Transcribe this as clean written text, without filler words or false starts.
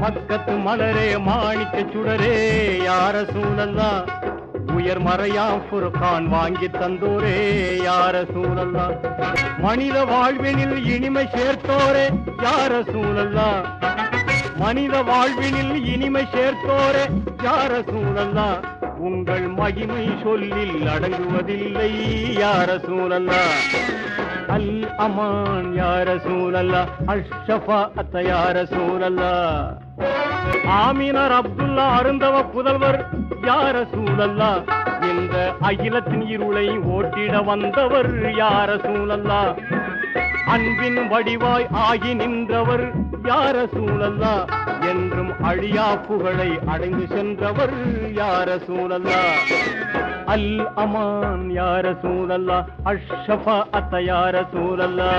மக்கத்து மலரே மாணிக்க சுடரே யார சூழல்லா உயர் மறையாம் ஃபுர்கான் வாங்கி தந்தோரே யார சூழல்லா மனித வாழ்வினில் இனிமை சேர்த்தோரே யார சூழல்லா மனித வாழ்வினில் இனிமை சேர்த்தோரே யார சூழல்லா உங்கள் மகிமை சொல்லில் அடங்குவதில்லை யார சூழல்லா அல் அமான் யார சூழல்லா அஷ்ஷஃபாஅத் யார சூழல்லா ஆமினர் அப்துல்லா அருந்தவ புதல்வர் யார சூழல்லா இந்த அகிலத்தின் இருளை ஓட்டிட வந்தவர் யார சூழல்லா அன்பின் வடிவாய் ஆகி நின்றவர் யார சூழல்லா என்றும் அழியா புகழை அடைந்து சென்றவர் யார சூழல்லா அல் அமான் யார சூழல்லா அஷ்ஷஃபாஅத் யார சூழல்லா